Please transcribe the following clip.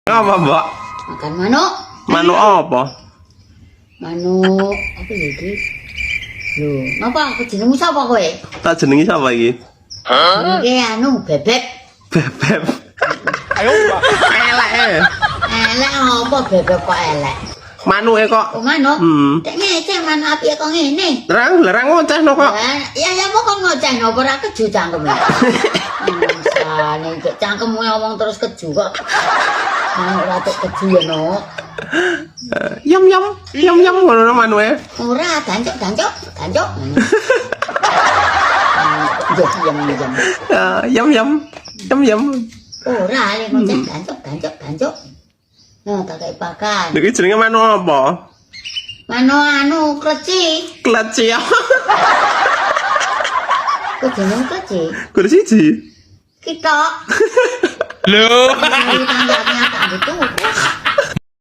Apa, Mbak? Makan manuk. Manuk apa? Manuk apa ya iki? Lho, ngapa aku jenengmu sapa kowe? Tak jenengi sapa iki? Iki anu bebek. Bebek. Ayo, Mbak. Elek. Elek apa bebek kok elek? Manuke kok. Oh manuk. Tek ngeceh manuk apike kok ngene. Larang ngocehno kok. Ya kok ngocehno ora keju cangkeme. Masane cangkemmu ngomong terus keju kok. Manuk ora tek keju ya no. Yum ngono manuke. Ora gancuk. Yum. Ora lek ngoceh gancuk. Nah, tak kei pakan. Iki jenenge manuk apa? Manuk anu kleci. Kleci. Kok jeneng kleci? Kudu siji. Kitok. Lho. Tanggane